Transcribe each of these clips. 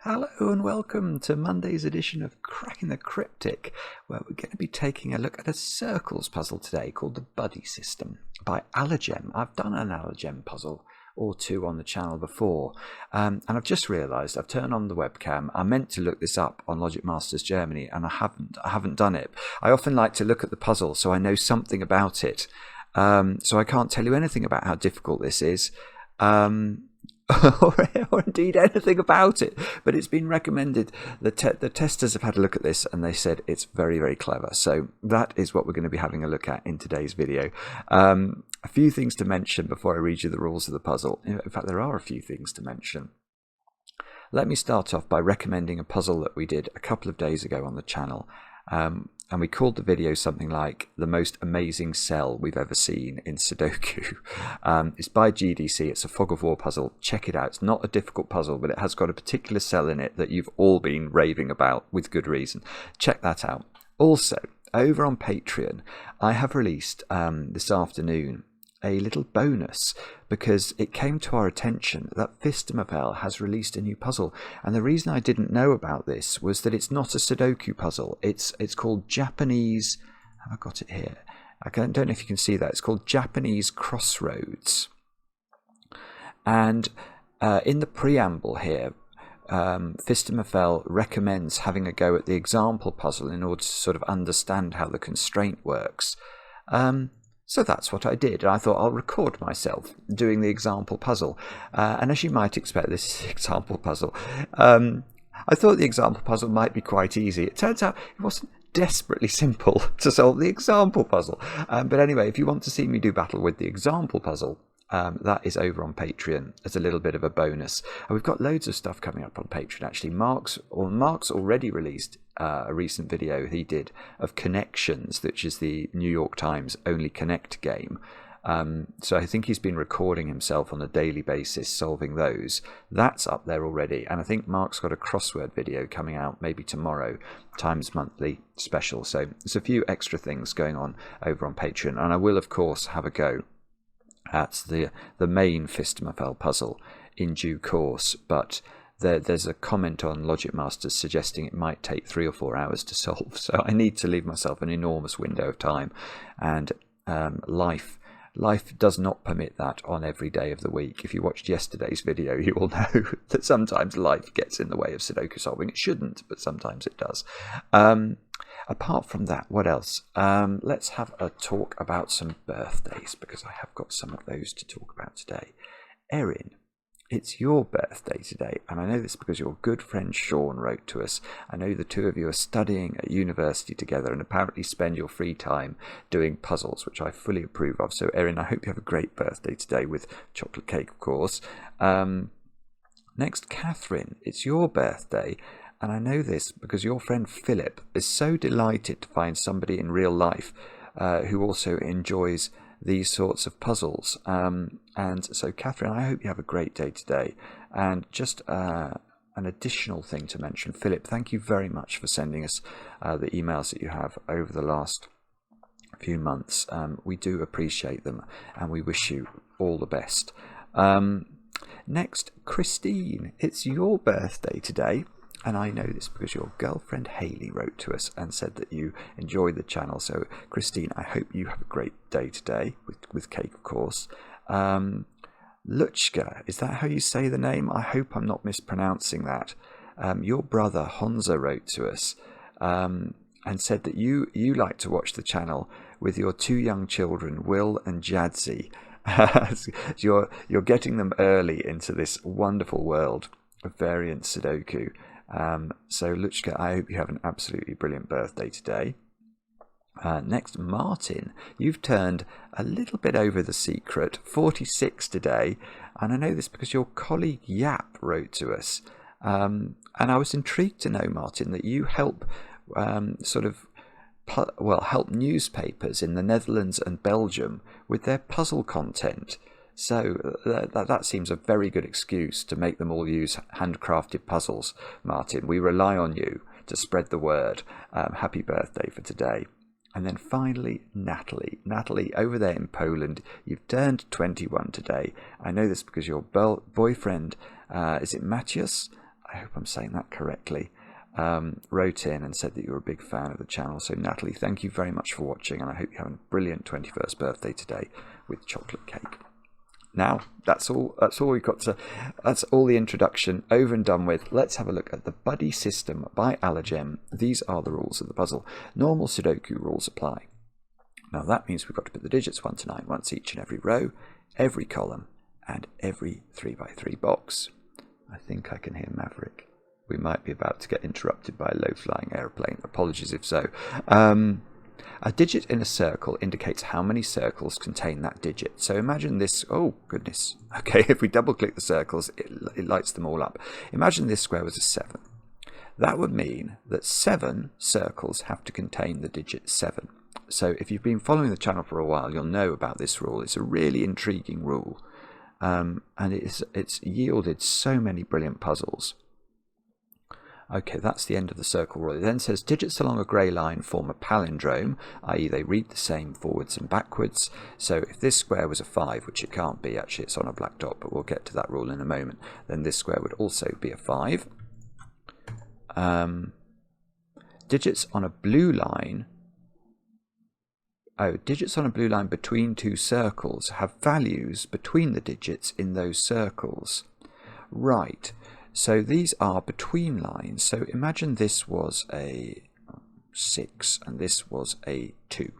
Hello and welcome to Monday's edition of Cracking the Cryptic, where we're going to be taking a look at a circles puzzle today called the Buddy System by Allagem. I've done an Allagem puzzle or two on the channel before, and I've just realised I've turned on the webcam. I meant to look this up on Logic Masters Germany, and I haven't done it. I often like to look at the puzzle so I know something about it, so I can't tell you anything about how difficult this is. or indeed anything about it, but it's been recommended. The testers have had a look at this and they said it's very, very clever. So that is what we're going to be having a look at in today's video. A few things to mention before I read you the rules of the puzzle. In fact, there are a few things to mention. Let me start off by recommending a puzzle that we did a couple of days ago on the channel. And we called the video something like the most amazing cell we've ever seen in Sudoku. It's by GDC. It's a fog of war puzzle. Check it out. It's not a difficult puzzle, but it has got a particular cell in it that you've all been raving about with good reason. Check that out. Also, over on Patreon, I have released this afternoon a little bonus because it came to our attention that Phistomefel has released a new puzzle, and the reason I didn't know about this was that it's not a Sudoku puzzle. It's called Japanese. Have I got it here? I don't know if you can see that. It's called Japanese Crossroads, and in the preamble here, Phistomefel recommends having a go at the example puzzle in order to sort of understand how the constraint works. So that's what I did. I thought I'll record myself doing the example puzzle. And as you might expect, this example puzzle, I thought the example puzzle might be quite easy. It turns out it wasn't desperately simple to solve the example puzzle. But anyway, if you want to see me do battle with the example puzzle, that is over on Patreon as a little bit of a bonus. And we've got loads of stuff coming up on Patreon, actually. Mark's already released a recent video he did of Connections, which is the New York Times only Connect game. So I think he's been recording himself on a daily basis solving those. That's up there already. And I think Mark's got a crossword video coming out maybe tomorrow, Times Monthly special. So there's a few extra things going on over on Patreon. And I will, of course, have a go at the main Phistomefel puzzle in due course, but there's a comment on Logic Masters suggesting it might take 3 or 4 hours to solve, so I need to leave myself an enormous window of time, and life does not permit that on every day of the week. If you watched yesterday's video, you will know that sometimes life gets in the way of Sudoku solving. It shouldn't, but sometimes it does. Apart from that, what else? Let's have a talk about some birthdays, because I have got some of those to talk about today. Erin, it's your birthday today, and I know this because your good friend Sean wrote to us. I know the two of you are studying at university together and apparently spend your free time doing puzzles, which I fully approve of. So Erin, I hope you have a great birthday today with chocolate cake, of course. Next, Catherine, it's your birthday. And I know this because your friend Philip is so delighted to find somebody in real life who also enjoys these sorts of puzzles. And so, Catherine, I hope you have a great day today. And just an additional thing to mention, Philip, thank you very much for sending us the emails that you have over the last few months. We do appreciate them, and we wish you all the best. Next, Christine, it's your birthday today. And I know this because your girlfriend Hayley wrote to us and said that you enjoyed the channel. So, Christine, I hope you have a great day today with cake, of course. Luchka, is that how you say the name? I hope I'm not mispronouncing that. Your brother Honza wrote to us and said that you like to watch the channel with your 2 young children, Will and Jadzi. You're getting them early into this wonderful world of variant Sudoku. So Luchka, I hope you have an absolutely brilliant birthday today. Next, Martin, you've turned a little bit over the secret, 46 today, and I know this because your colleague Yap wrote to us, and I was intrigued to know, Martin, that you help help newspapers in the Netherlands and Belgium with their puzzle content. So that seems a very good excuse to make them all use handcrafted puzzles, Martin. We rely on you to spread the word. Happy birthday for today. And then finally, Natalie. Natalie, over there in Poland, you've turned 21 today. I know this because your boyfriend, is it Matthias? I hope I'm saying that correctly, wrote in and said that you're a big fan of the channel. So Natalie, thank you very much for watching, and I hope you have a brilliant 21st birthday today with chocolate cake. Now, that's all we've got to, that's all the introduction over and done with. Let's have a look at the Buddy System by Allagem. These are the rules of the puzzle. Normal Sudoku rules apply. Now that means we've got to put the digits 1 to 9 once each in every row, every column, and every 3x3 box. I think I can hear Maverick. We might be about to get interrupted by a low-flying aeroplane. Apologies if so. A digit in a circle indicates how many circles contain that digit. So imagine this. Oh, goodness. Okay, if we double-click the circles, it lights them all up. Imagine this square was a 7. That would mean that 7 circles have to contain the digit 7. So if you've been following the channel for a while, you'll know about this rule. It's a really intriguing rule. And it's yielded so many brilliant puzzles. Okay, that's the end of the circle rule. It then says digits along a grey line form a palindrome, i.e. they read the same forwards and backwards. So if this square was a 5, which it can't be, actually it's on a black dot, but we'll get to that rule in a moment, then this square would also be a 5. Digits on a blue line, digits on a blue line between two circles have values between the digits in those circles. Right. So these are between lines. So imagine this was a 6 and this was a 2.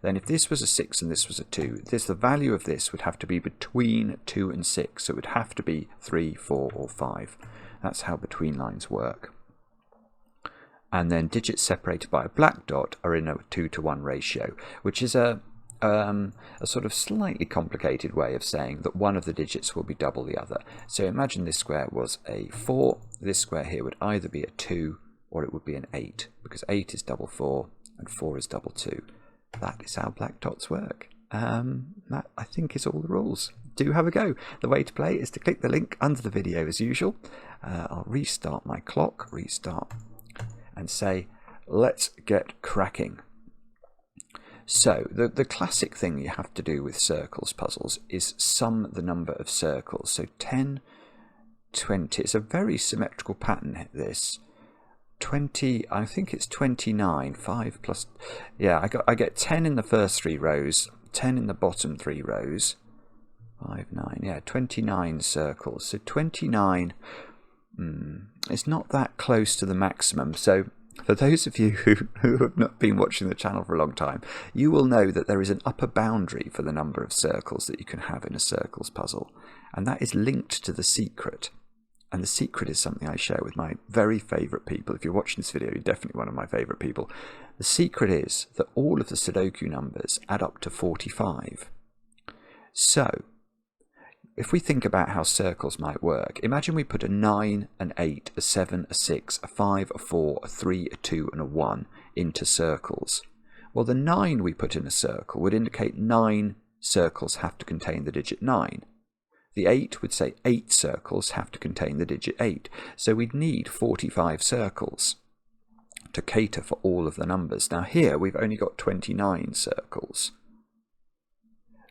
Then if this was a 6 and this was a 2, the value of this would have to be between 2 and 6. So it would have to be 3, 4 or 5. That's how between lines work. And then digits separated by a black dot are in a 2-to-1 ratio, which is a sort of slightly complicated way of saying that one of the digits will be double the other. So imagine this square was a 4. This square here would either be a 2 or it would be an 8, because 8 is double 4 and 4 is double 2. That is how black dots work. That, I think, is all the rules. Do have a go. The way to play is to click the link under the video as usual. I'll restart my clock, and say, let's get cracking. So the classic thing you have to do with circles puzzles is sum the number of circles. So 10, 20, it's a very symmetrical pattern, this. 20, I think it's 29, 5 plus, yeah, I get 10 in the first 3 rows, 10 in the bottom 3 rows, 5, 9, yeah, 29 circles. So 29, it's not that close to the maximum. So for those of you who have not been watching the channel for a long time, you will know that there is an upper boundary for the number of circles that you can have in a circles puzzle, and that is linked to the secret. And the secret is something I share with my very favourite people. If you're watching this video, you're definitely one of my favourite people. The secret is that all of the Sudoku numbers add up to 45. So if we think about how circles might work, imagine we put a 9, an 8, a 7, a 6, a 5, a 4, a 3, a 2 and a 1 into circles. Well, the 9 we put in a circle would indicate 9 circles have to contain the digit 9. The 8 would say 8 circles have to contain the digit 8. So we'd need 45 circles to cater for all of the numbers. Now here we've only got 29 circles.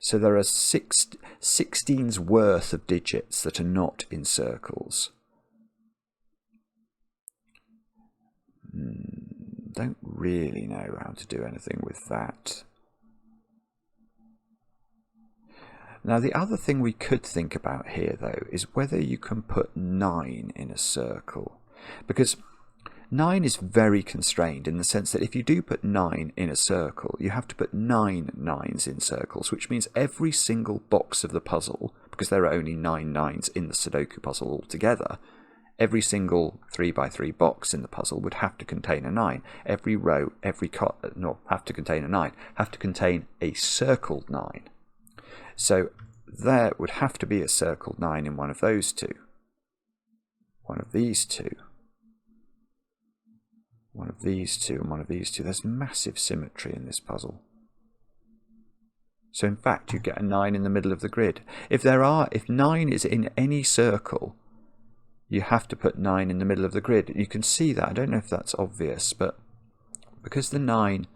So there are 16's worth of digits that are not in circles. Don't really know how to do anything with that. Now the other thing we could think about here though is whether you can put 9 in a circle, because 9 is very constrained in the sense that if you do put 9 in a circle, you have to put 9 9s in circles, which means every single box of the puzzle, because there are only 9 9s in the Sudoku puzzle altogether, every single 3x3 box in the puzzle would have to contain a 9. Every row, have to contain a 9, have to contain a circled 9. So there would have to be a circled 9 in one of those two, one of these two, one of these two, and one of these two. There's massive symmetry in this puzzle. So in fact you get a 9 in the middle of the grid. If 9 is in any circle, you have to put 9 in the middle of the grid. You can see that. I don't know if that's obvious, but because the 9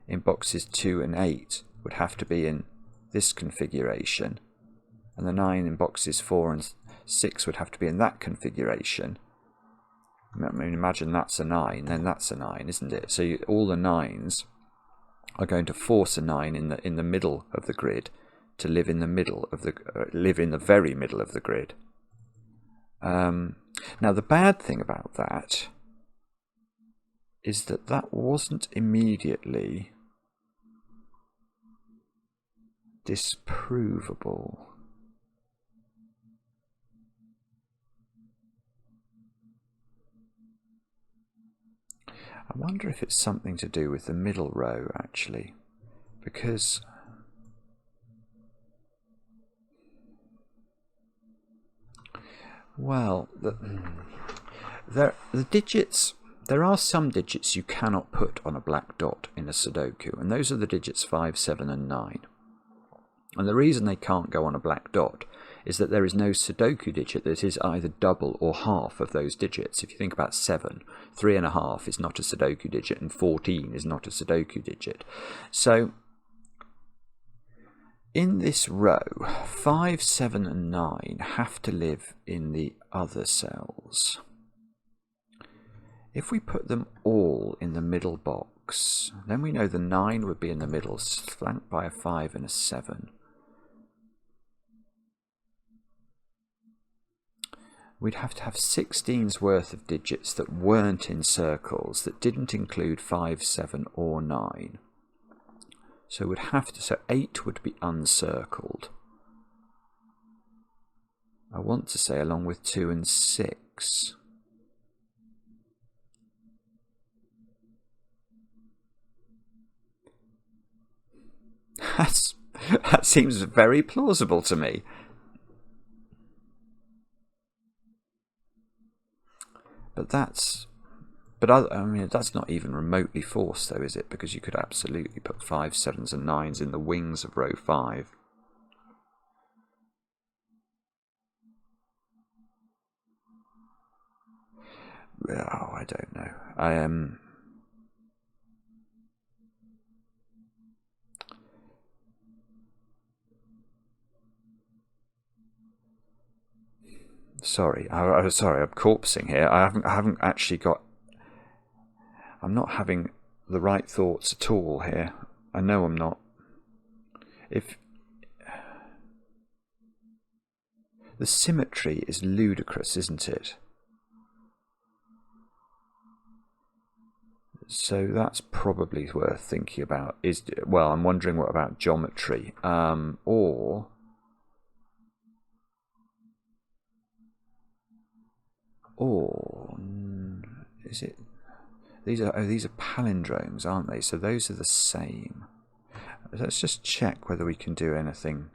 in boxes 2 and 8 would have to be in this configuration, and the 9 in boxes 4 and 6 would have to be in that configuration, I mean, imagine that's a 9, then that's a 9, isn't it? So all the 9s are going to force a 9 in the middle of the grid to live in the middle of the live in the very middle of the grid. Now the bad thing about that is that that wasn't immediately disprovable. I wonder if it's something to do with the middle row, actually, because well, the digits, there are some digits you cannot put on a black dot in a Sudoku, and those are the digits 5, 7 and 9. And the reason they can't go on a black dot is that there is no Sudoku digit that is either double or half of those digits. If you think about 7, 3.5 is not a Sudoku digit, and 14 is not a Sudoku digit. So in this row, 5, 7 and 9 have to live in the other cells. If we put them all in the middle box, then we know the 9 would be in the middle, flanked by a 5 and a 7. We'd have to have 16's worth of digits that weren't in circles, that didn't include 5, 7 or 9. So we'd have to, so 8 would be uncircled. I want to say along with 2 and 6. That seems very plausible to me. But I mean, that's not even remotely forced, though, is it? Because you could absolutely put 5, 7s and 9s in the wings of row 5. Oh, I don't know. I am. Sorry, I'm corpsing here. I haven't actually got. I'm not having the right thoughts at all here. I know I'm not. If the symmetry is ludicrous, isn't it? So that's probably worth thinking about. Well, I'm wondering what about geometry, or is it? These are palindromes, aren't they? So those are the same. Let's just check whether we can do anything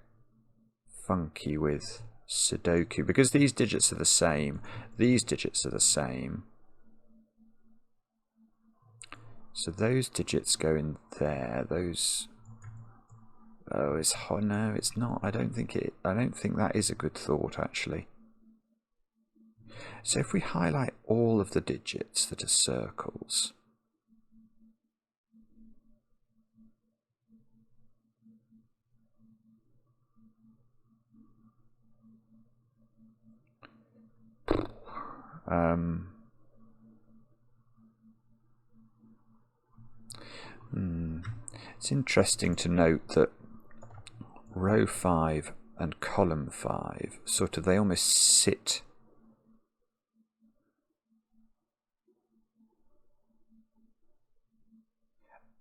funky with Sudoku, because these digits are the same. These digits are the same. So those digits go in there. Those. Oh, no, it's not. I don't think that is a good thought, actually. So if we highlight all of the digits that are circles, it's interesting to note that row 5 and column 5, sort of, they almost sit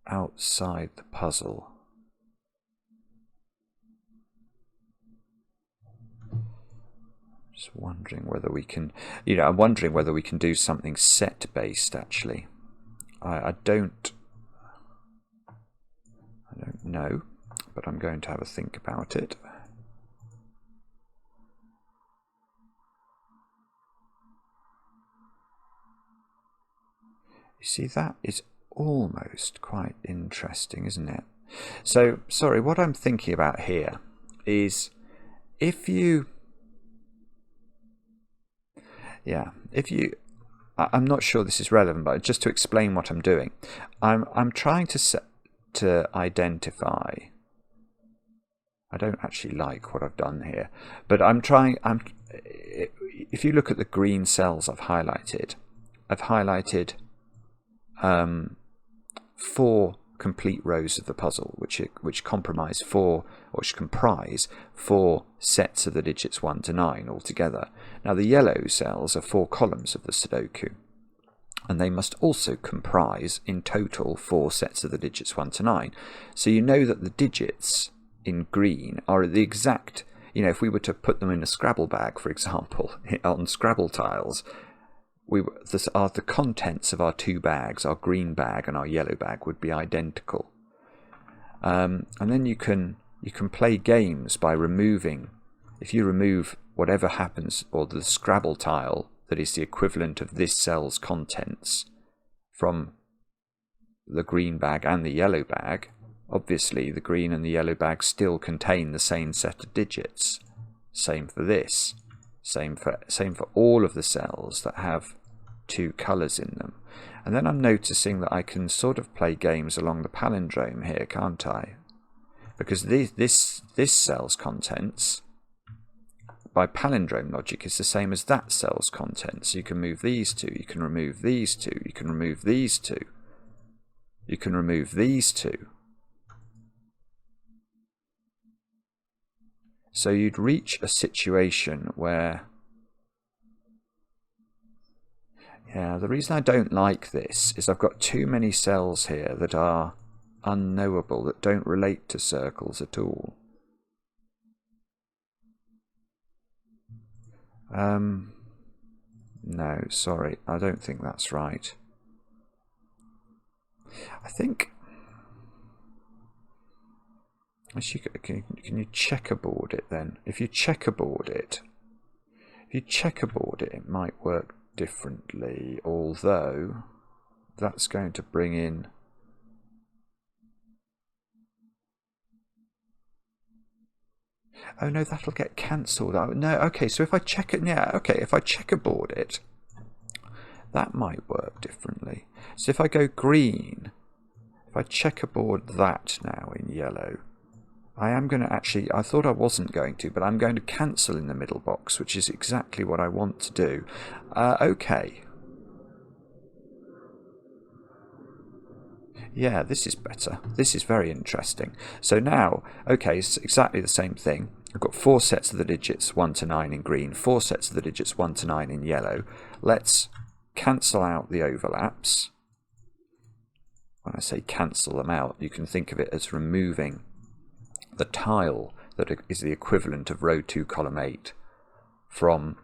outside the puzzle. Just wondering whether we can, I'm wondering whether we can do something set based, actually. I don't know, but I'm going to have a think about it. You see, that is almost quite interesting, isn't it? So, sorry, what I'm thinking about here is I'm not sure this is relevant, but just to explain what I'm doing, I'm trying to identify. I don't actually like what I've done here, but if you look at the green cells I've highlighted, I've highlighted 4 complete rows of the puzzle, which comprise 4 sets of the digits 1 to 9 altogether. Now the yellow cells are 4 columns of the Sudoku, and they must also comprise in total 4 sets of the digits 1 to 9. So you know that the digits in green are the exact, if we were to put them in a Scrabble bag, for example, on Scrabble tiles, the contents of our 2 bags, our green bag and our yellow bag, would be identical. And then you can play games by removing, if you remove whatever happens, or the Scrabble tile that is the equivalent of this cell's contents from the green bag and the yellow bag, obviously the green and the yellow bag still contain the same set of digits. Same for this. Same for all of the cells that have 2 colours in them. And then I'm noticing that I can sort of play games along the palindrome here, can't I? Because this cell's contents, by palindrome logic, is the same as that cell's contents. So you can move these 2, you can remove these 2, you can remove these 2, you can remove these 2. So you'd reach a situation where, the reason I don't like this is I've got too many cells here that are unknowable, that don't relate to circles at all. No, sorry, I don't think that's right. I think, actually, can you checkerboard it then? If you checkerboard it, it might work differently, although that's going to bring in oh no, that'll get cancelled. Oh, no, okay, so if I if I checkerboard it, that might work differently. So if I go green, if I checkerboard that now in yellow, I am going to actually, I thought I wasn't going to, but I'm going to cancel in the middle box, which is exactly what I want to do. Okay. Yeah, this is better. This is very interesting. So now, okay, it's exactly the same thing. I've got 4 sets of the digits 1 to 9 in green, 4 sets of the digits 1 to 9 in yellow. Let's cancel out the overlaps. When I say cancel them out, you can think of it as removing the tile that is the equivalent of row 2, column 8 from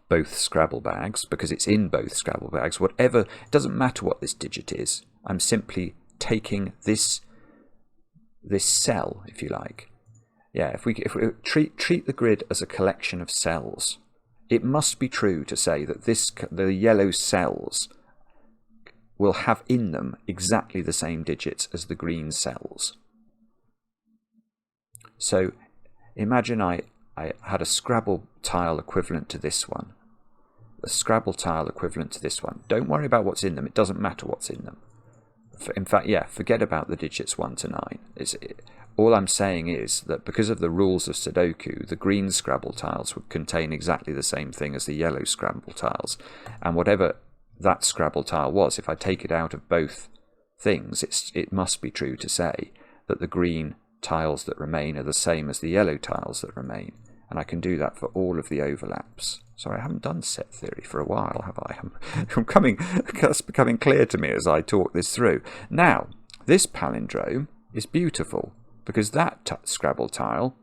both Scrabble bags, because it's in both Scrabble bags. Whatever, it doesn't matter what this digit is. I'm simply taking this cell, if you like. Yeah, if we treat the grid as a collection of cells, it must be true to say that the yellow cells will have in them exactly the same digits as the green cells. So imagine I had a Scrabble tile equivalent to this one, a Scrabble tile equivalent to this one. Don't worry about what's in them. It doesn't matter what's in them. In fact, yeah, forget about the digits 1 to 9. All I'm saying is that because of the rules of Sudoku, the green Scrabble tiles would contain exactly the same thing as the yellow Scrabble tiles. And whatever that Scrabble tile was, if I take it out of both things, it must be true to say that the green tiles that remain are the same as the yellow tiles that remain. And I can do that for all of the overlaps. Sorry, I haven't done set theory for a while, have I? That's becoming clear to me as I talk this through. Now, this palindrome is beautiful because that Scrabble tile,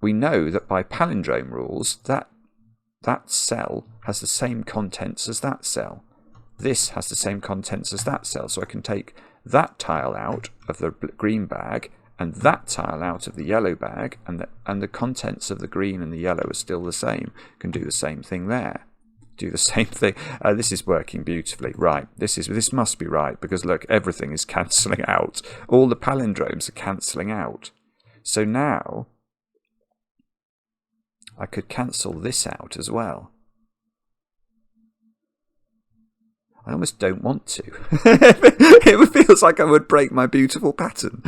we know that by palindrome rules, that cell has the same contents as that cell. This has the same contents as that cell, so I can take that tile out of the green bag and that tile out of the yellow bag, and the contents of the green and the yellow are still the same. Can do the same thing there. Do the same thing. This is working beautifully. Right, this must be right, because look, everything is cancelling out. All the palindromes are cancelling out. So now I could cancel this out as well. I almost don't want to. It feels like I would break my beautiful pattern.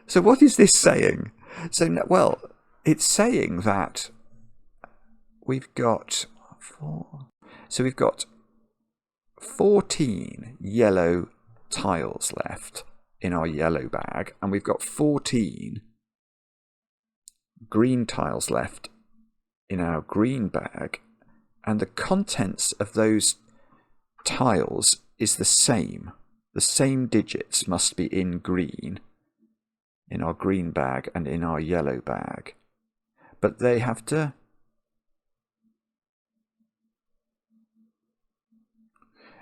So what is this saying? So, well, it's saying that we've got 4. So we've got 14 yellow tiles left in our yellow bag, and we've got 14 green tiles left in our green bag, and the contents of those tiles is the same. The same digits must be in green, in our green bag and in our yellow bag. But they have to...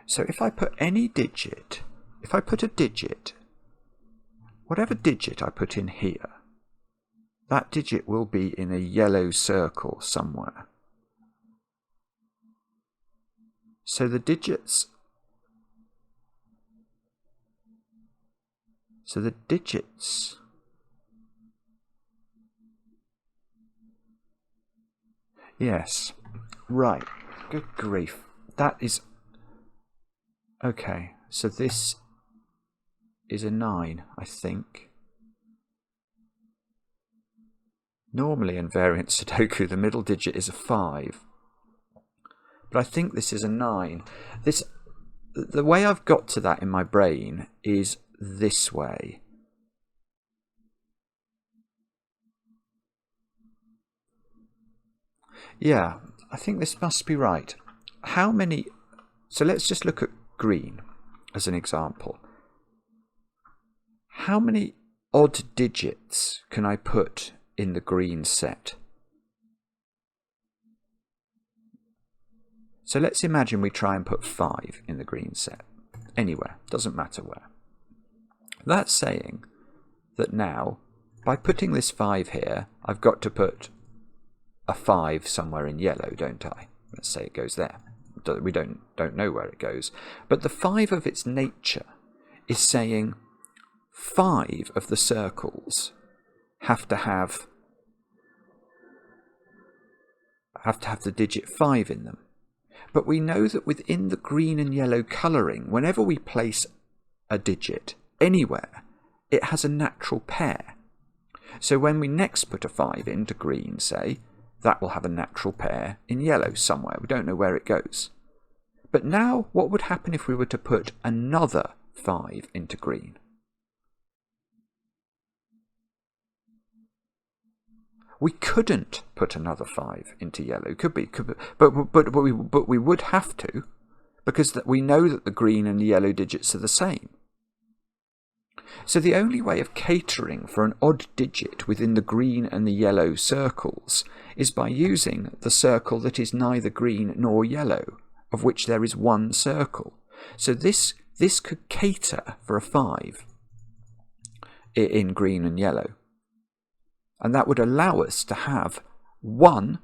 So if I put any digit, if I put a digit, whatever digit I put in here, that digit will be in a yellow circle somewhere. So the digits... Yes, right, good grief, that is... Okay, so this is a 9, I think. Normally in variant Sudoku the middle digit is a 5. But I think this is a 9. The way I've got to that in my brain is this way. Yeah, I think this must be right. How many... So let's just look at green as an example. How many odd digits can I put in the green set? So let's imagine we try and put 5 in the green set. Anywhere, doesn't matter where. That's saying that now, by putting this 5 here, I've got to put a 5 somewhere in yellow, don't I? Let's say it goes there. We don't know where it goes. But the 5 of its nature is saying 5 of the circles have to have the digit 5 in them. But we know that within the green and yellow colouring, whenever we place a digit anywhere, it has a natural pair. So when we next put a 5 into green, say, that will have a natural pair in yellow somewhere. We don't know where it goes. But now, what would happen if we were to put another 5 into green? We couldn't put another 5 into yellow, could we? But we would have to, because we know that the green and the yellow digits are the same. So the only way of catering for an odd digit within the green and the yellow circles is by using the circle that is neither green nor yellow, of which there is one circle. So this could cater for a 5 in green and yellow. And that would allow us to have one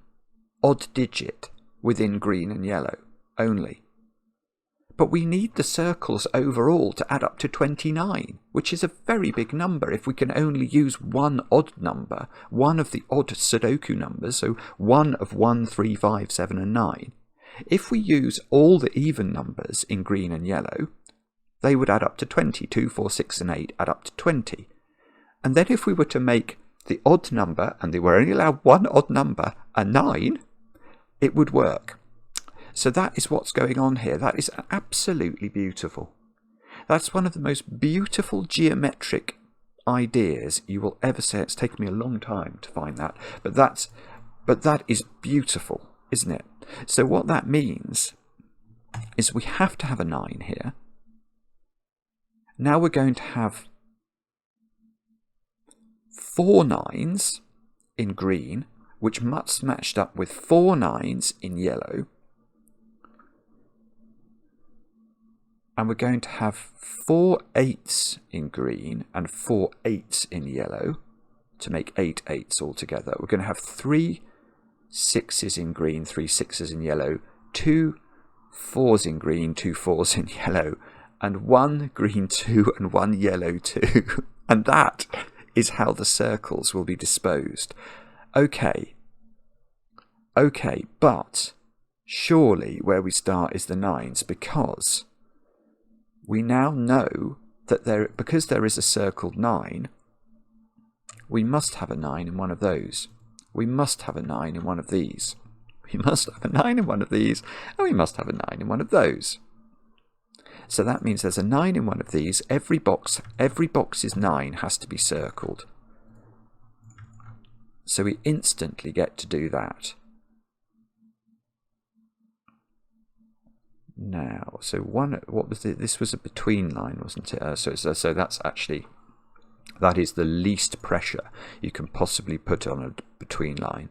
odd digit within green and yellow only. But we need the circles overall to add up to 29, which is a very big number if we can only use one odd number, one of the odd Sudoku numbers, so 1 of 1, 3, 5, 7 and 9. If we use all the even numbers in green and yellow, they would add up to 20. 2, 4, 6 and 8 add up to 20. And then if we were to make the odd number, and they were only allowed one odd number, a 9, it would work. So that is what's going on here. That is absolutely beautiful. That's one of the most beautiful geometric ideas you will ever see. It's taken me a long time to find that. But that is beautiful, isn't it? So what that means is we have to have a 9 here. Now we're going to have 4 9s in green, which must matched up with 4 9s in yellow. And we're going to have 4 8s in green and 4 8s in yellow to make 8 8s altogether. We're going to have 3 6s in green, 3 6s in yellow, 2 4s in green, 2 4s in yellow, and 1 green 2 and 1 yellow 2. And that is how the circles will be disposed. Okay, but surely where we start is the 9s, because we now know that because there is a circled 9, we must have a 9 in one of those. We must have a 9 in one of these. We must have a 9 in one of these, and we must have a 9 in one of those. So that means there's a 9 in one of these. Every box's 9 has to be circled. So we instantly get to do that. Now, so what was it? This was a between line, wasn't it? So that's actually, that is the least pressure you can possibly put on a between line,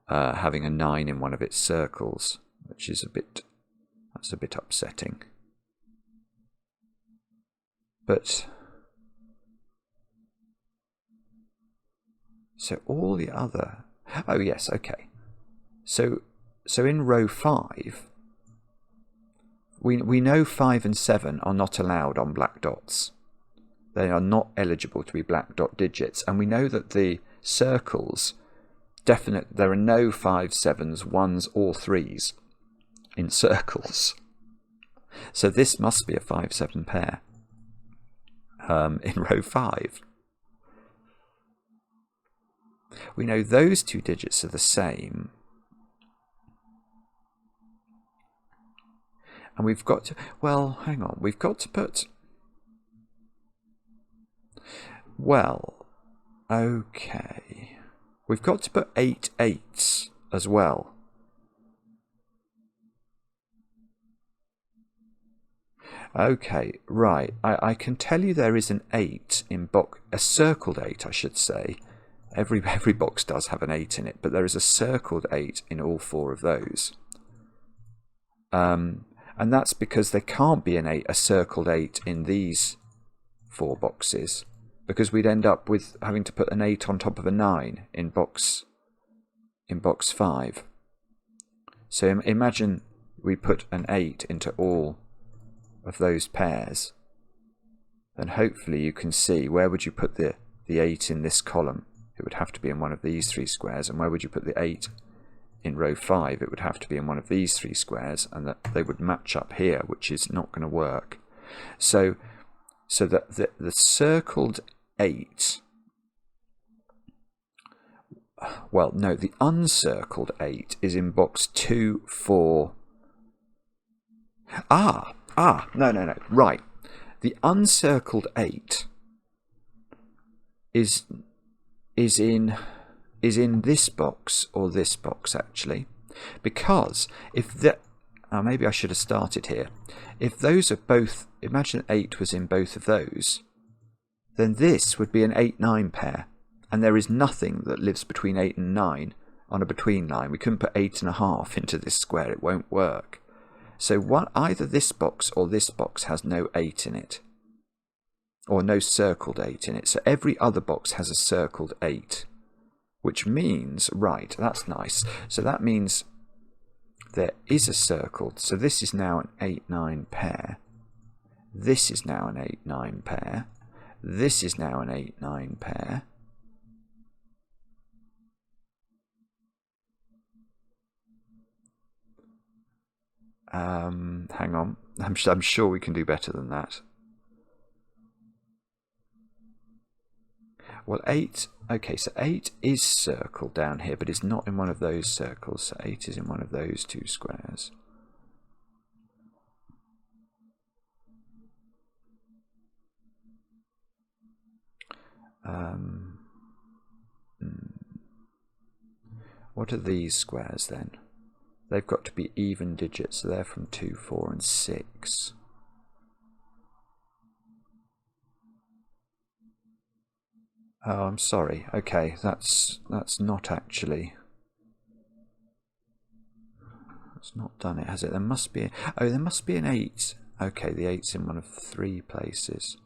having a 9 in one of its circles, which is that's a bit upsetting. But so all the other, oh yes, okay. So in row 5, we know 5 and 7 are not allowed on black dots. They are not eligible to be black dot digits, and we know that the circles, there are no 5s, 7s, 1s or 3s in circles. So this must be a 5-7 pair in row 5. We know those two digits are the same. And we've got to, well, hang on, we've got to put, well, okay, we've got to put 8 8s as well. Okay, right, I can tell you there is an 8 in box, a circled 8 I should say. Every box does have an 8 in it, but there is a circled 8 in all 4 of those. And that's because there can't be a circled 8 in these 4 boxes, because we'd end up with having to put an 8 on top of a 9 in box 5. So imagine we put an 8 into all of those pairs, then hopefully you can see where would you put the 8 in this column. It would have to be in one of these 3 squares, and where would you put the 8 in row 5? It would have to be in one of these 3 squares, and that they would match up here, which is not going to work. So that the circled 8, well, no, the uncircled 8 is in box 2, 4. No, right. The uncircled 8 is in this box, or this box actually, because if that, maybe I should have started here. If those are both, imagine 8 was in both of those, then this would be an 8-9 pair, and there is nothing that lives between 8 and 9 on a between line. We couldn't put 8.5 into this square, it won't work. So either this box or this box has no 8 in it, or no circled 8 in it. So every other box has a circled 8. Which means, right, that's nice. So that means there is a circled. So this is now an 8-9 pair. This is now an 8-9 pair. This is now an 8-9 pair. Hang on. I'm sure we can do better than that. Well, 8, okay, so 8 is circled down here, but it's not in one of those circles, so 8 is in one of those 2 squares. What are these squares then? They've got to be even digits, so they're from 2, 4 and 6. Oh, I'm sorry. Okay, that's not actually. It's not done it, has it? There must be. There must be an 8. Okay, the 8's in one of 3 places,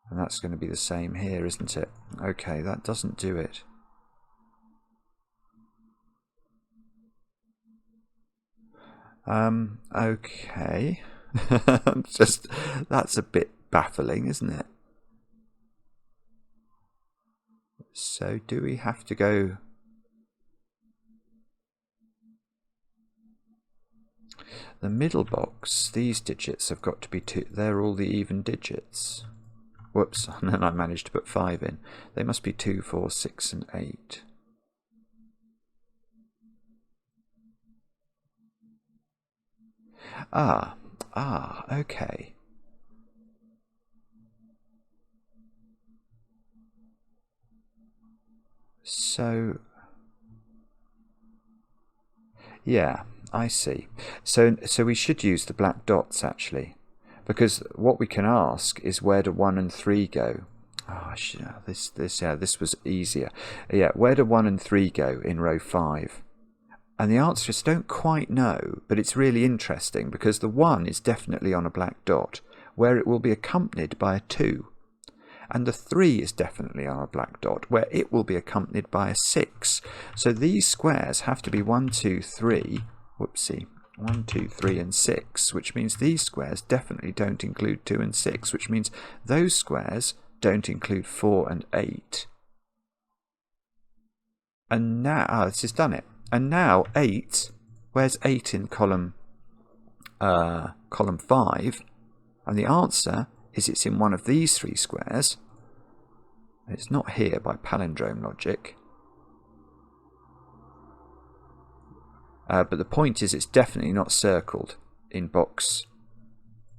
and that's going to be the same here, isn't it? Okay, that doesn't do it. Okay. That's a bit baffling, isn't it? So do we have to go? The middle box, these digits have got to be 2. They're all the even digits. Whoops, and then I managed to put 5 in. They must be 2, 4, 6 and 8. Okay. So, yeah, I see. So we should use the black dots actually, because what we can ask is where do 1 and 3 go? Oh, this was easier. Yeah, where do 1 and 3 go in row 5? And the answer is don't quite know, but it's really interesting because the 1 is definitely on a black dot, where it will be accompanied by a 2. And the 3 is definitely on a black dot, where it will be accompanied by a 6. So these squares have to be 1, 2, 3, whoopsie, 1, 2, 3 and 6, which means these squares definitely don't include 2 and 6, which means those squares don't include 4 and 8. And now, this has done it. And now 8, where's 8 in column 5? And the answer is it's in one of these 3 squares. It's not here by palindrome logic. But the point is it's definitely not circled in box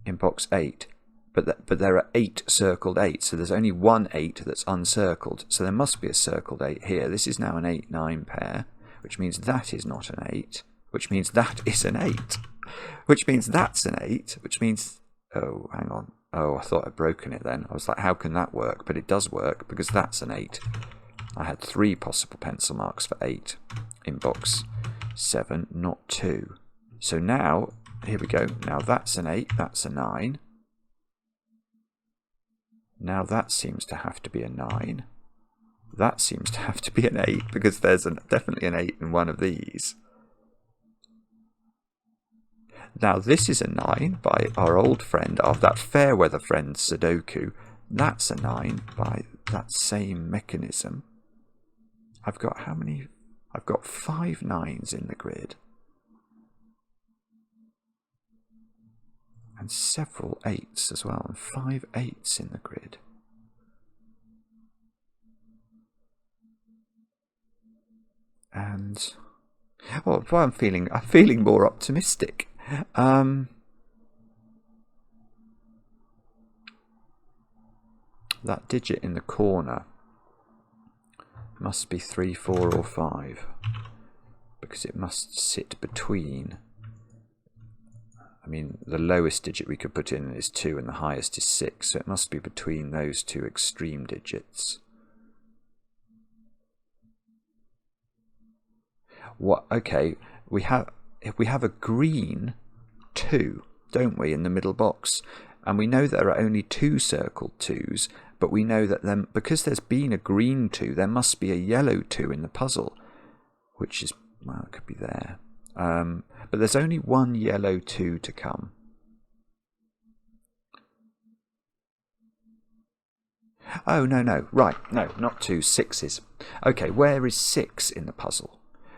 8. But there are 8 circled 8, so there's only one 8 that's uncircled. So there must be a circled 8 here. This is now an 8-9 pair, which means that is not an 8, which means that is an 8, which means that's an 8, which means... Oh, hang on. Oh, I thought I'd broken it then. I was like, how can that work? But it does work because that's an 8. I had 3 possible pencil marks for 8 in box 7, not 2. So now, here we go. Now that's an 8, that's a 9. Now that seems to have to be a 9. That seems to have to be an 8 because there's definitely an 8 in one of these. Now this is a 9 by our old friend, that fair weather friend Sudoku. That's a 9 by that same mechanism. I've got how many? I've got 5 9s in the grid. And several 8s as well, and 5 8s in the grid. And well, I'm feeling more optimistic. That digit in the corner must be 3, 4 or 5 because it must sit between. I mean, the lowest digit we could put in is 2 and the highest is 6, so it must be between those 2 extreme digits. What? Okay, we have a green 2, don't we, in the middle box? And we know there are only 2 circled 2s, but we know that then because there's been a green 2, there must be a yellow 2 in the puzzle, which is, well, it could be there. But there's only one yellow 2 to come. Oh, no, right, no, not 2, 6s. Okay, where is 6 in the puzzle?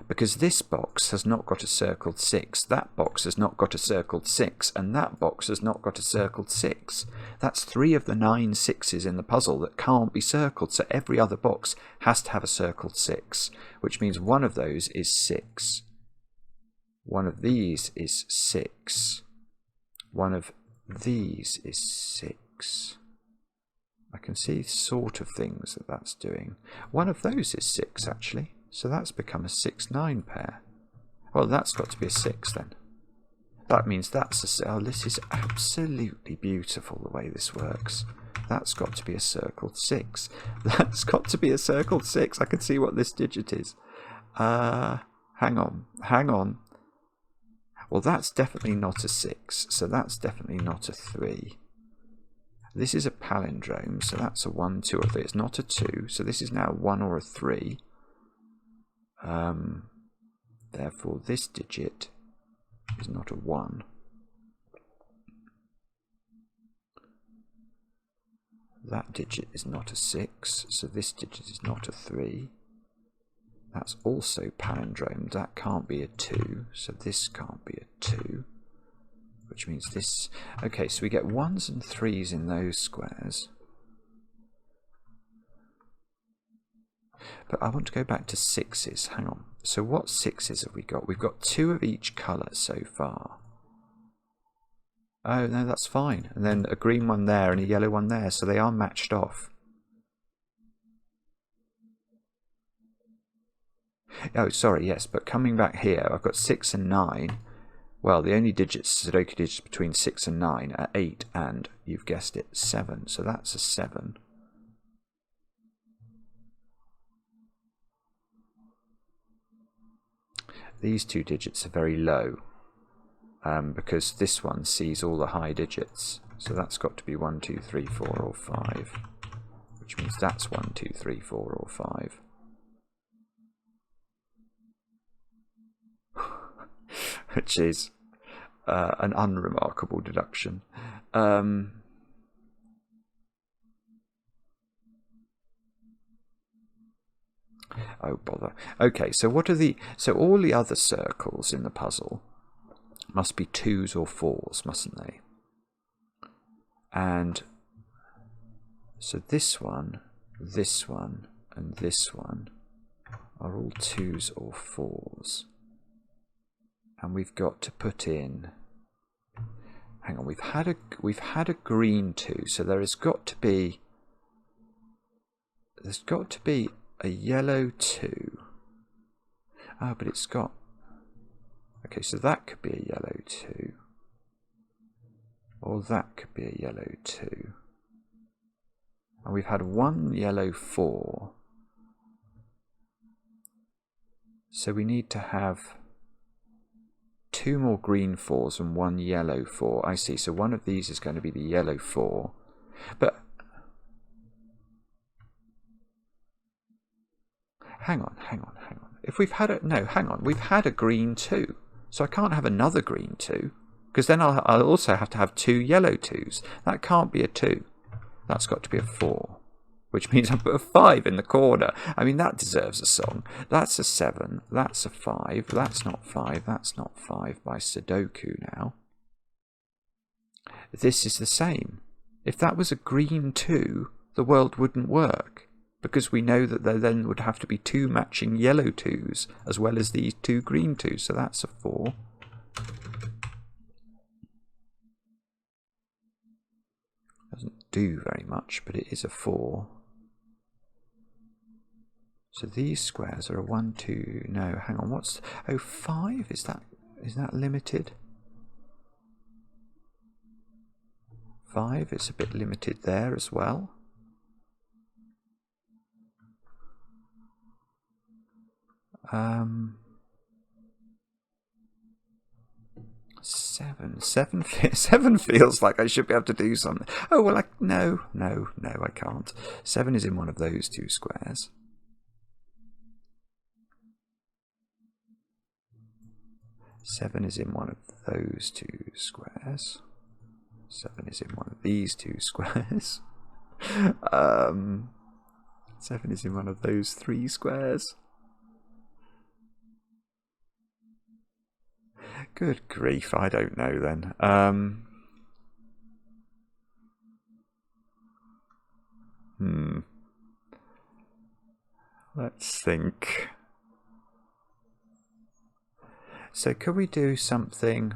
Because this box has not got a circled 6, that box has not got a circled 6, and that box has not got a circled 6. That's 3 of the 9 6s in the puzzle that can't be circled, so every other box has to have a circled 6, which means one of those is 6. One of these is 6. One of these is 6. I can see sort of things that's doing. One of those is 6, actually. So that's become a 6-9 pair. Well, that's got to be a 6 then. That means that's a... Oh, this is absolutely beautiful the way this works. That's got to be a circled 6. That's got to be a circled 6. I can see what this digit is. Hang on. Well, that's definitely not a 6. So that's definitely not a 3. This is a palindrome, so that's a 1, 2 or 3. It's not a 2, so this is now a 1 or a 3. Therefore, this digit is not a 1. That digit is not a 6, so this digit is not a 3. That's also palindrome. That can't be a 2, so this can't be a 2. Which means this... Okay, so we get 1s and 3s in those squares. But I want to go back to sixes. Hang on. So what sixes have we got? We've got 2 of each colour so far. Oh, no, that's fine. And then a green one there and a yellow one there. So they are matched off. Oh, sorry, yes. But coming back here, I've got 6 and 9. Well, the only digits, Sudoku digits between 6 and 9 are 8 and, you've guessed it, 7. So that's a 7. These 2 digits are very low because this one sees all the high digits. So that's got to be 1, 2, 3, 4 or 5, which means that's 1, 2, 3, 4 or 5. Which is an unremarkable deduction. Oh, bother. Okay, so what are the... So all the other circles in the puzzle must be 2s or 4s, mustn't they? And so this one, and this one are all 2s or 4s. And we've got to put in... Hang on, we've had a green 2, so there's got to be a yellow 2. Ah, but it's got... Okay, so that could be a yellow 2. Or that could be a yellow 2. And we've had 1 yellow 4. So we need to have 2 more green 4s and 1 yellow 4. I see, so one of these is going to be the yellow 4. But... Hang on. If we've had a... No, hang on. We've had a green 2. So I can't have another green 2. Because then I'll also have to have 2 yellow 2s. That can't be a 2. That's got to be a 4. Which means I put a 5 in the corner. I mean, that deserves a song. That's a 7. That's a 5. That's not 5. That's not 5 by Sudoku now. This is the same. If that was a green 2, the world wouldn't work. Because we know that there then would have to be 2 matching yellow 2s as well as these 2 green 2s. So that's a 4. Doesn't do very much, but it is a 4. So these squares are a 1, 2... No, hang on, what's... Oh, 5? Is that limited? 5, it's a bit limited there as well. 7 feels like I should be able to do something. Oh, well, no, I can't. 7 is in one of those 2 squares. Seven is in one of those 2 squares. 7 is in one of these 2 squares. 7 is in one of those 3 squares. Good grief, I don't know then. Let's think. So could we do something?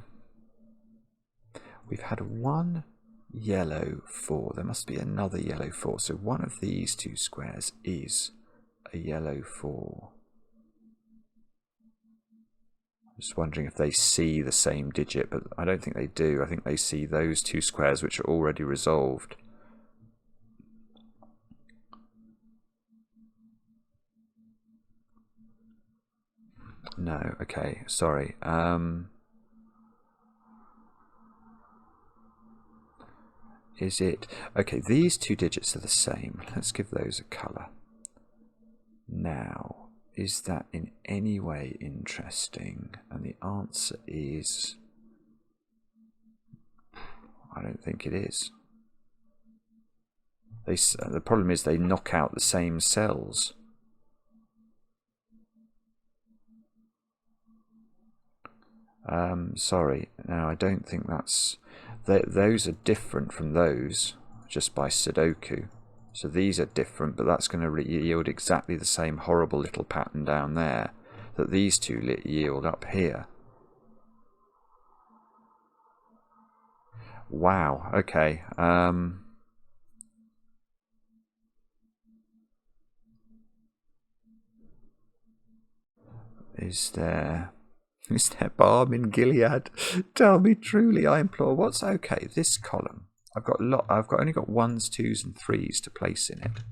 We've had 1 yellow 4. There must be another yellow 4. So one of these 2 squares is a yellow 4. I'm just wondering if they see the same digit, but I don't think they do. I think they see those 2 squares which are already resolved. No, okay, sorry. Is it... Okay, these 2 digits are the same. Let's give those a colour. Now, is that in any way interesting? And the answer is... I don't think it is. The problem is they knock out the same cells. Sorry, no, I don't think that's... Those are different from those, just by Sudoku. So these are different, but that's going to yield exactly the same horrible little pattern down there that these two yield up here. Wow, okay. Is there balm in Gilead? Tell me truly, I implore. What's okay? This column. I've only got 1s, 2s, and 3s to place in it.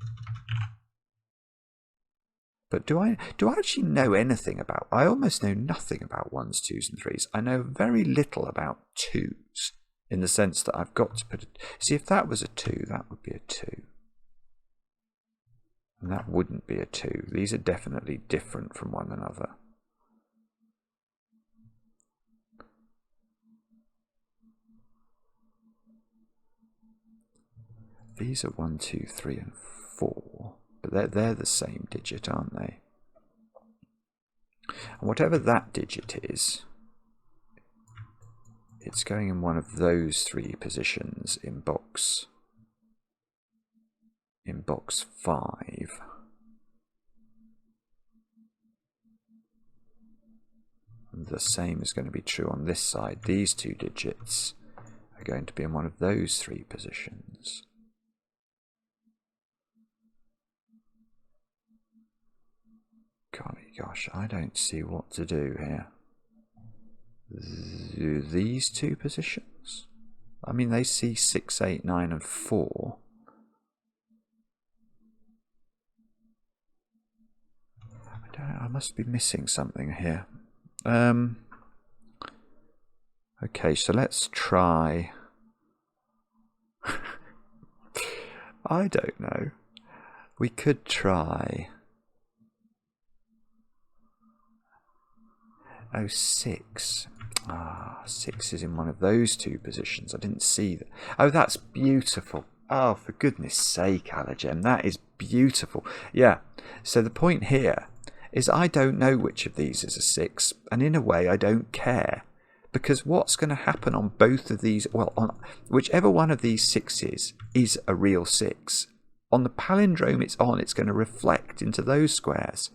But do I actually know anything about? I almost know nothing about 1s, 2s, and 3s. I know very little about 2s, in the sense that I've got to put it. See, if that was a 2, that would be a 2. And that wouldn't be a 2. These are definitely different from one another. These are 1, 2, 3, and 4. But they're the same digit, aren't they? And whatever that digit is, it's going in one of those 3 positions in box 5. And the same is going to be true on this side. These 2 digits are going to be in one of those 3 positions. Golly gosh, I don't see what to do here. These 2 positions? I mean, they see 6, 8, 9, and 4. I must be missing something here. Okay, so let's try. I don't know. We could try. Oh, 6. 6 is in one of those 2 positions. I didn't see that. Oh, that's beautiful. Oh, for goodness sake, Allagem, that is beautiful. Yeah, so the point here is I don't know which of these is a 6, and in a way I don't care, because what's going to happen on both of these, well, on whichever one of these 6s is a real 6, on the palindrome it's going to reflect into those squares,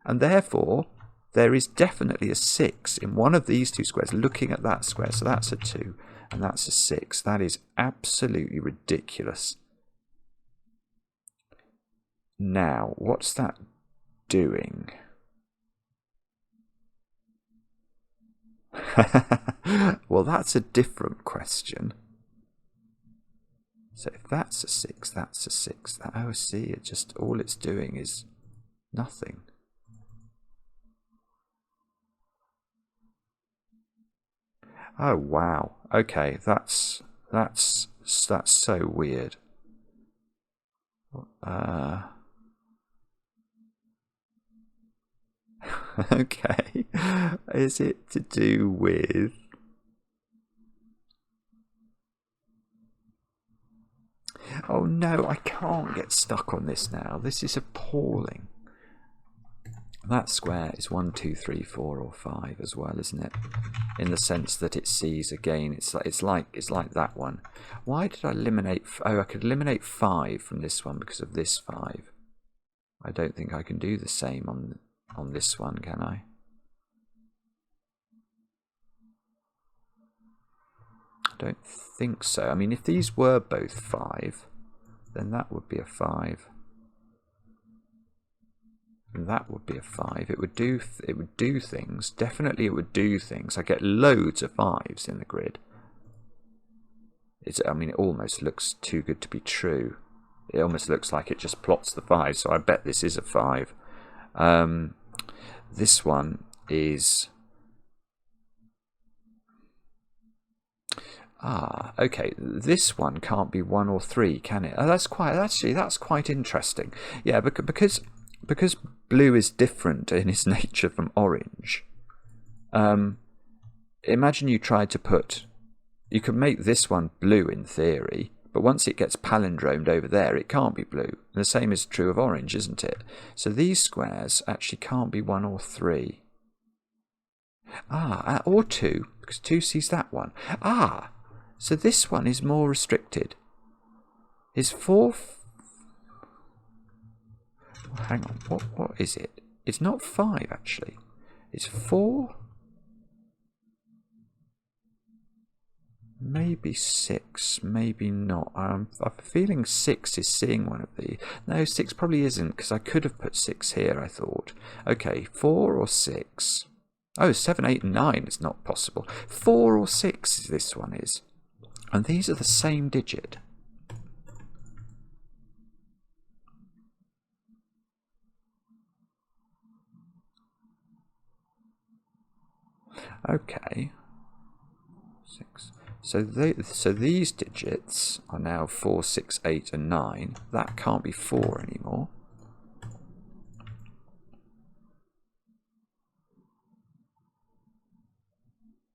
and therefore there is definitely a 6 in one of these 2 squares looking at that square. So that's a 2 and that's a 6. That is absolutely ridiculous. Now, what's that doing? Well, that's a different question. So if that's a 6, that's a 6. That OSC, all it's doing is nothing. Oh wow. Okay, that's so weird. Okay. Is it to do with Oh no, I can't get stuck on this now. This is appalling. That square is 1, 2, 3, 4, or 5 as well, isn't it? In the sense that it sees again. It's like that one. Why did I eliminate? Oh, I could eliminate 5 from this one because of this 5. I don't think I can do the same on this one, can I? I don't think so. I mean, if these were both 5, then that would be a 5. And that would be a 5. It would do things. Definitely it would do things. I get loads of 5s in the grid. I mean, it almost looks too good to be true. It almost looks like it just plots the 5, so I bet this is a 5. This one is... okay. This one can't be 1 or 3, can it? Oh, that's quite interesting. Yeah, because blue is different in its nature from orange. Imagine you tried to put... You could make this one blue in theory, but once it gets palindromed over there, it can't be blue. And the same is true of orange, isn't it? So these squares actually can't be 1 or 3. Or 2, because 2 sees that one. So this one is more restricted. Is 4... Hang on, what is it? It's not 5 actually. It's 4. Maybe 6, maybe not. I'm feeling 6 is seeing one of the... No, 6 probably isn't, because I could have put 6 here, I thought. Okay, 4 or 6. Oh, 7, 8, and 9 is not possible. 4 or 6 this one is. And these are the same digit. Okay. 6. So these digits are now 4, 6, 8, and 9. That can't be 4 anymore.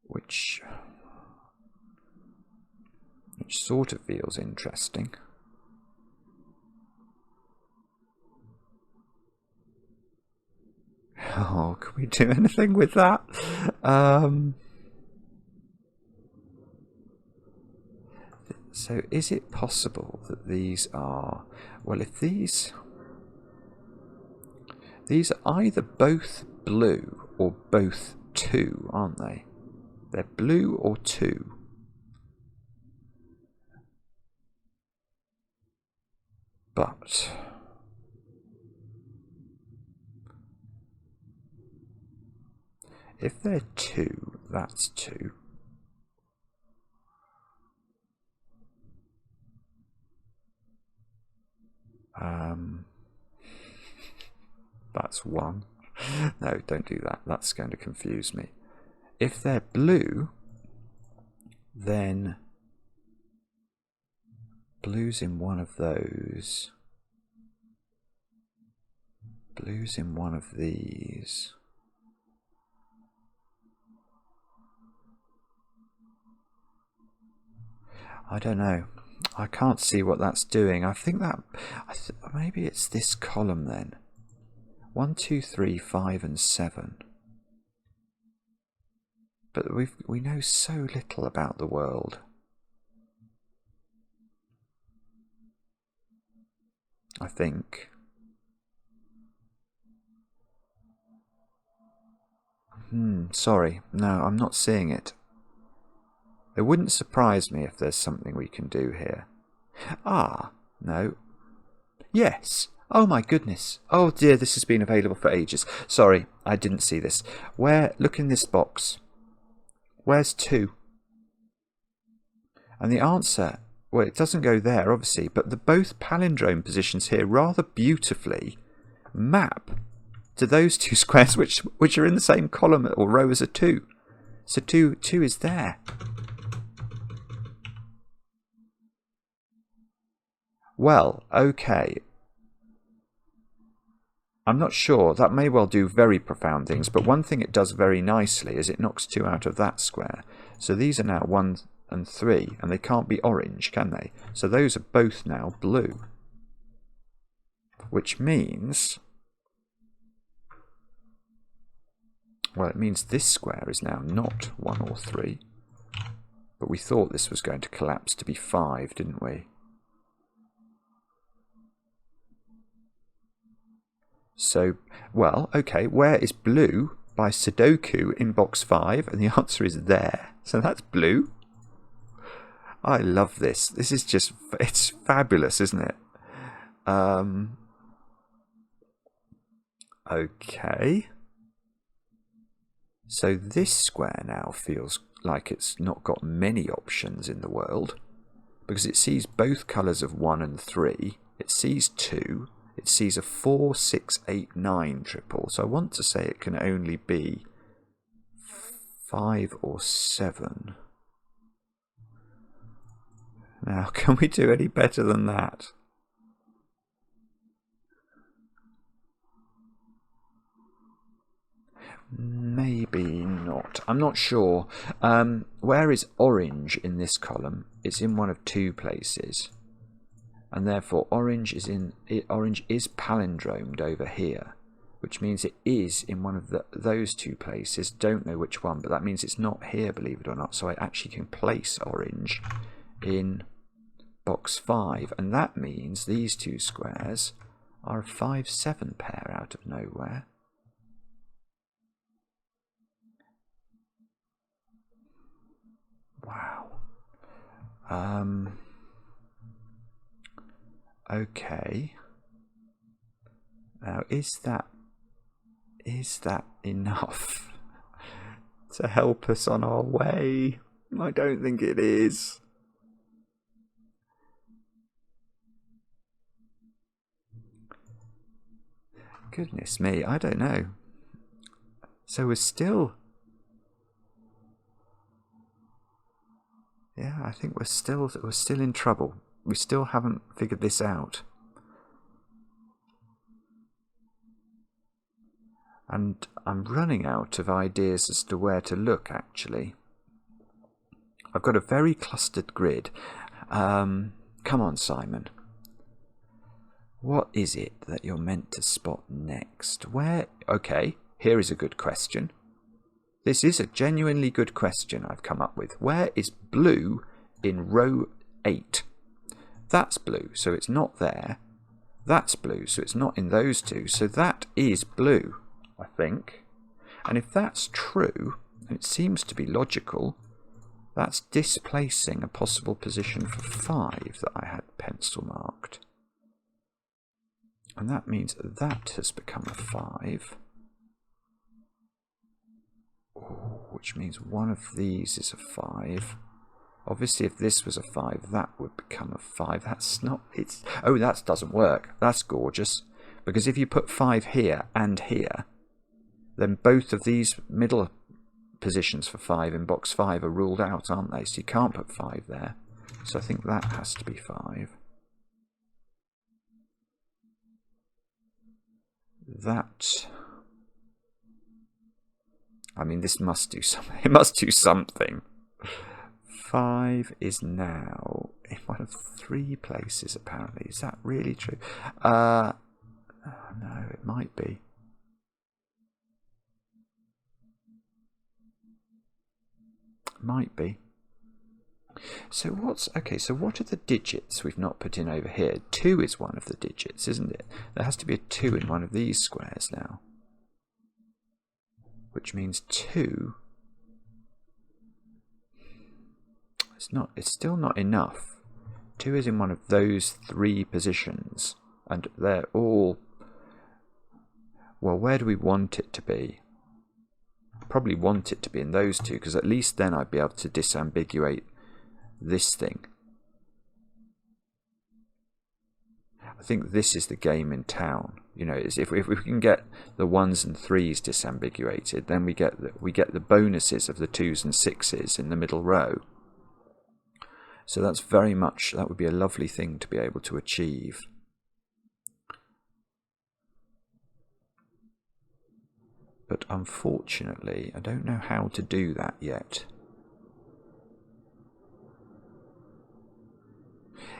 Which sort of feels interesting. Oh, can we do anything with that? So is it possible that these are... Well, if these are either both blue or both 2, aren't they? They're blue or 2. But if they're 2, that's 2. That's 1. No, don't do that. That's going to confuse me. If they're blue, then blue's in one of those. Blue's in one of these. I don't know. I can't see what that's doing. I think that maybe it's this column then. 1, 2, 3, 5, and 7. But we know so little about the world. I think. Sorry. No, I'm not seeing it. It wouldn't surprise me if there's something we can do here. Ah, no. Yes. Oh my goodness. Oh dear, this has been available for ages. Sorry, I didn't see this. Look in this box. Where's 2? And the answer, well, it doesn't go there, obviously, but both palindrome positions here rather beautifully map to those 2 squares which are in the same column or row as a 2. So 2 is there. Well, okay. I'm not sure. That may well do very profound things, but one thing it does very nicely is it knocks 2 out of that square. So these are now 1 and 3, and they can't be orange, can they? So those are both now blue. Which means... Well, it means this square is now not 1 or 3. But we thought this was going to collapse to be 5, didn't we? So, well, okay, where is blue by Sudoku in box 5? And the answer is there. So that's blue. I love this. This is just, it's fabulous, isn't it? Okay. So this square now feels like it's not got many options in the world, because it sees both colours of 1 and 3. It sees 2. It sees a 4, 6, 8, 9 triple. So I want to say it can only be 5 or 7. Now, can we do any better than that? Maybe not. I'm not sure. Where is orange in this column? It's in one of 2 places. And therefore orange is palindromed over here, which means it is in one of those 2 places. Don't know which one, but that means it's not here, believe it or not. So I actually can place orange in box 5, and that means these 2 squares are a 5-7 pair out of nowhere. Wow. Okay. Now, is that enough to help us on our way? I don't think it is. Goodness me, I don't know. So we're still... Yeah, I think we're still in trouble. We still haven't figured this out. And I'm running out of ideas as to where to look, actually. I've got a very clustered grid. Come on, Simon. What is it that you're meant to spot next? Where... Okay, here is a good question. This is a genuinely good question I've come up with. Where is blue in row 8? That's blue, so it's not there. That's blue, so it's not in those two. So that is blue, I think. And if that's true, and it seems to be logical, that's displacing a possible position for 5 that I had pencil marked. And that means that has become a 5. Which means one of these is a 5. Obviously, if this was a 5, that would become a 5. That's not... It's... Oh, that doesn't work. That's gorgeous. Because if you put 5 here and here, then both of these middle positions for 5 in box 5 are ruled out, aren't they? So you can't put 5 there. So I think that has to be 5. That... I mean, this must do something. It must do something. 5 is now in one of 3 places, apparently. Is that really true? No, it might be. Might be. So what's... Okay, so what are the digits we've not put in over here? 2 is one of the digits, isn't it? There has to be a 2 in one of these squares now. Which means 2... It's still not enough. 2 is in one of those 3 positions. And they're all... Well, where do we want it to be? Probably want it to be in those 2, because at least then I'd be able to disambiguate this thing. I think this is the game in town. You know, if we can get the 1s and 3s disambiguated, then we get the bonuses of the 2s and 6s in the middle row. So that's very much, that would be a lovely thing to be able to achieve. But unfortunately, I don't know how to do that yet.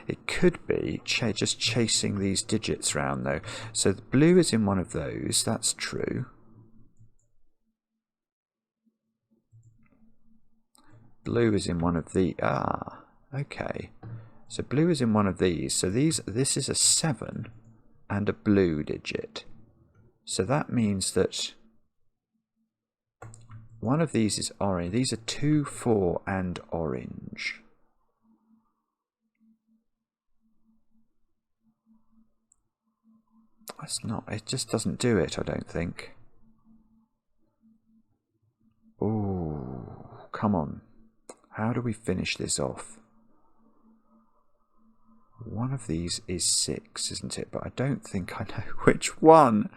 It could be just chasing these digits round, though. So the blue is in one of those, that's true. Blue is in one of the... Ah, okay. So blue is in one of these. So this is a 7 and a blue digit. So that means that one of these is orange. These are 2, 4 and orange. That's not, it just doesn't do it, I don't think. Oh, come on. How do we finish this off? One of these is 6, isn't it? But I don't think I know which one.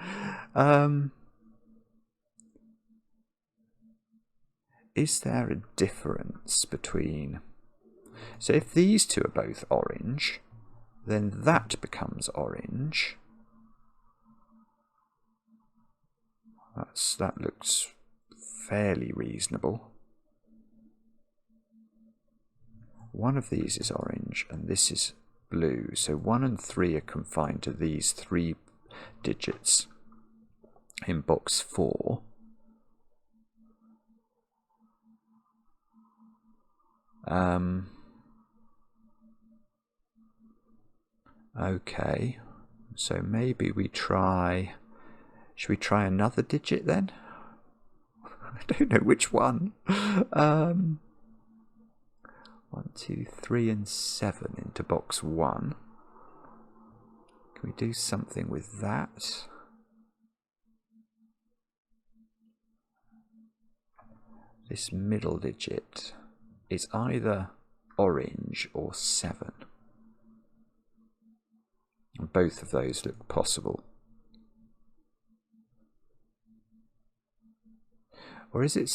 Is there a difference between... So if these 2 are both orange, then that becomes orange. That looks fairly reasonable. One of these is orange and this is blue. So 1 and 3 are confined to these 3 digits in box 4. Okay. So maybe we try... Should we try another digit then? I don't know which one. 1, 2, 3 and 7 into box 1. Can we do something with that? This middle digit is either orange or 7. And both of those look possible. Or is it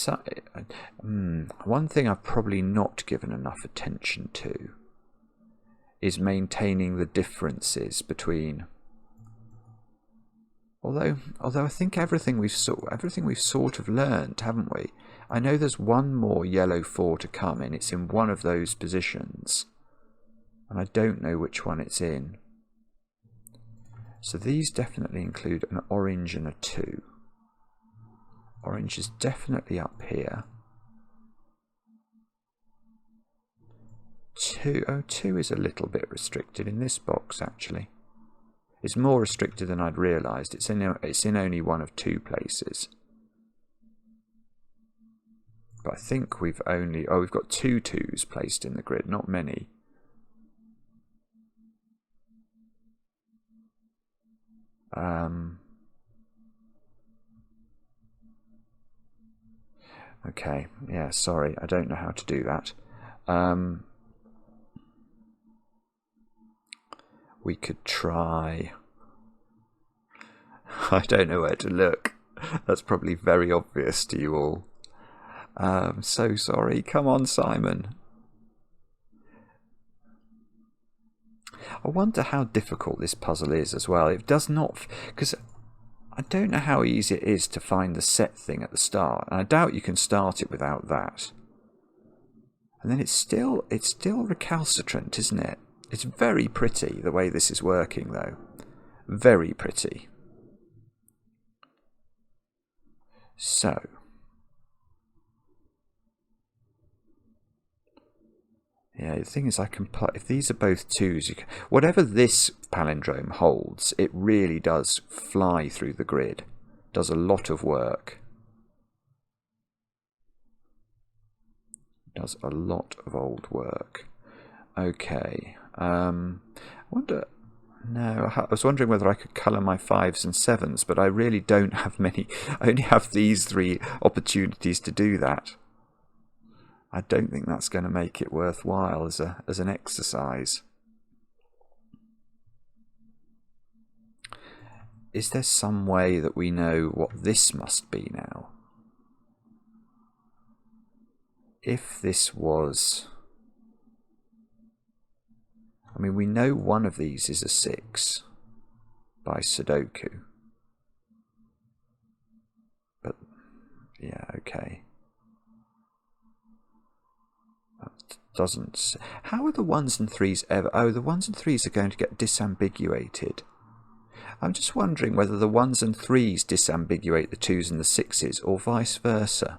one thing I've probably not given enough attention to is maintaining the differences between... Although I think everything we've sort of learned, haven't we? I know there's one more yellow 4 to come in. It's in one of those positions. And I don't know which one it's in. So these definitely include an orange and a 2. Orange is definitely up here. 2, oh, 2 is a little bit restricted in this box, actually. It's more restricted than I'd realised. It's in only one of 2 places. But I think we've got 2 2s placed in the grid, not many. Okay, yeah, sorry, I don't know how to do that. We could try... I don't know where to look. That's probably very obvious to you all. So sorry. Come on, Simon. I wonder how difficult this puzzle is as well. It does not... Because I don't know how easy it is to find the set thing at the start. And I doubt you can start it without that. And then it's still recalcitrant, isn't it? It's very pretty, the way this is working, though. Very pretty. So. Yeah, the thing is, I can if these are both 2s, whatever this palindrome holds, it really does fly through the grid. Does a lot of work. Does a lot of old work. Okay. I wonder... No, I was wondering whether I could colour my 5s and 7s, but I really don't have many. I only have these 3 opportunities to do that. I don't think that's going to make it worthwhile as an exercise. Is there some way that we know what this must be now? If this was... I mean, we know one of these is a 6 by Sudoku. But, yeah, okay. That doesn't... How are the 1s and 3s ever... Oh, the 1s and 3s are going to get disambiguated. I'm just wondering whether the 1s and 3s disambiguate the 2s and the 6s, or vice versa.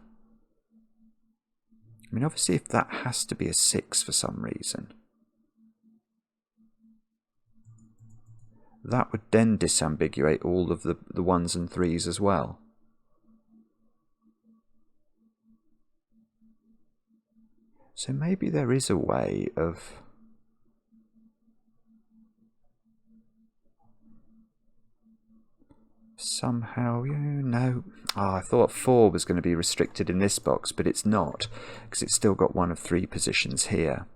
I mean, obviously, if that has to be a 6 for some reason... that would then disambiguate all of the 1s and 3s as well. So maybe there is a way of... somehow... No. Oh, I thought 4 was going to be restricted in this box, but it's not, because it's still got one of 3 positions here.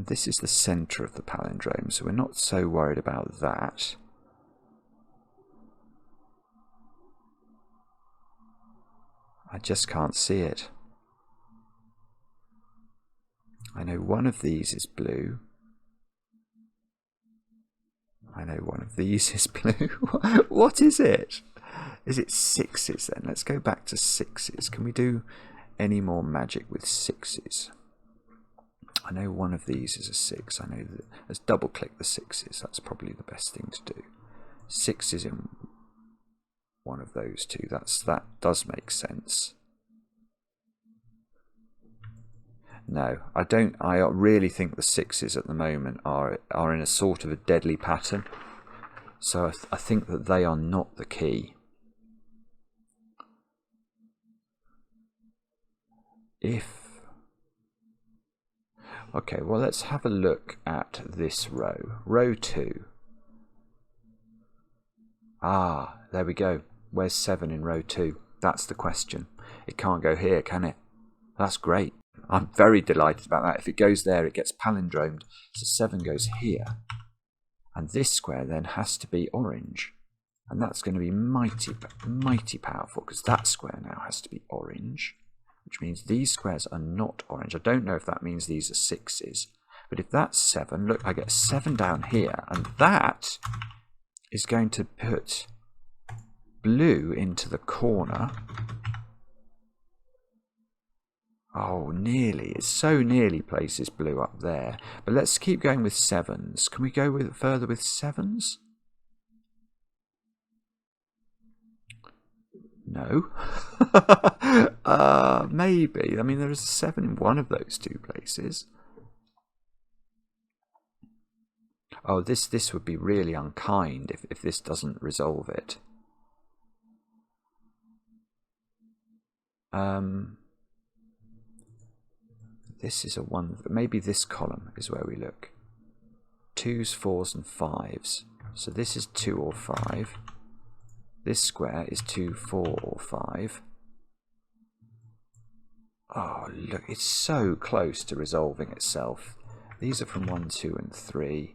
This is the centre of the palindrome, so we're not so worried about that. I just can't see it. I know one of these is blue. I know one of these is blue. What is it? Is it 6s then? Let's go back to 6s. Can we do any more magic with 6s? I know one of these is a 6. I know that. Let's double click the 6s. That's probably the best thing to do. 6 is in one of those 2. That does make sense. No, I don't. I really think the 6s at the moment are in a sort of a deadly pattern. So I think that they are not the key. Okay, well, let's have a look at this row. Row 2. Ah, there we go. Where's 7 in row 2? That's the question. It can't go here, can it? That's great. I'm very delighted about that. If it goes there, it gets palindromed. So 7 goes here. And this square then has to be orange. And that's going to be mighty, mighty powerful, because that square now has to be orange, which means these squares are not orange. I don't know if that means these are 6s. But if that's 7, look, I get 7 down here. And that is going to put blue into the corner. Oh, nearly. It so nearly places blue up there. But let's keep going with 7s. Can we go further with 7s? No. Maybe. I mean, there is a 7 in one of those 2 places. Oh, this would be really unkind if this doesn't resolve it. This is a 1. Maybe this column is where we look. 2s, 4s, and 5s. So this is 2 or 5. This square is 2, 4, or 5. Oh, look, it's so close to resolving itself. These are from 1, 2, and 3.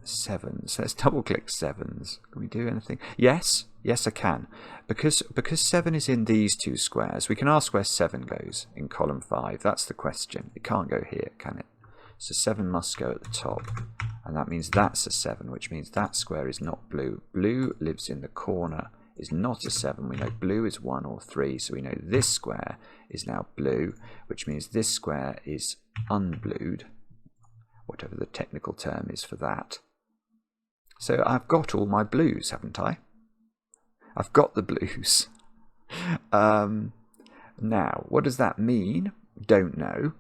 Sevens. Let's double click 7s. Can we do anything? Yes, yes I can. Because 7 is in these 2 squares, we can ask where 7 goes in column 5. That's the question. It can't go here, can it? So 7 must go at the top. And that means that's a 7, which means that square is not blue. Blue lives in the corner, is not a 7. We know blue is 1 or 3, so we know this square is now blue, which means this square is unblued, whatever the technical term is for that. So I've got all my blues, haven't I? I've got the blues. Now, what does that mean? Don't know.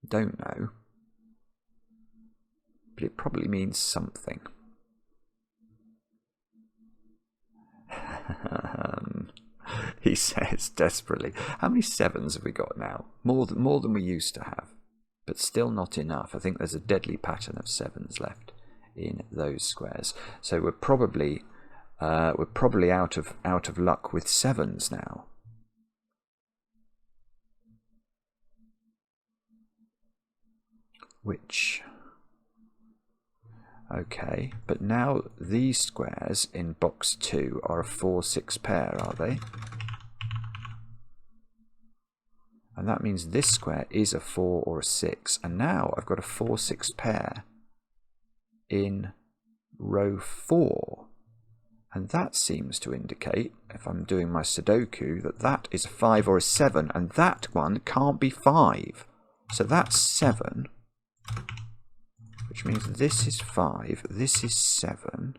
Don't know. But it probably means something. He says desperately. How many 7s have we got now? More than we used to have. But still not enough. I think there's a deadly pattern of 7s left in those squares. So we're probably out of luck with 7s now. Which, okay, but now these squares in box 2 are a 4-6 pair, are they? And that means this square is a 4 or a 6. And now I've got a 4-6 pair in row 4. And that seems to indicate, if I'm doing my Sudoku, that that is a 5 or a 7. And that one can't be 5. So that's 7. Which means this is 5, this is 7.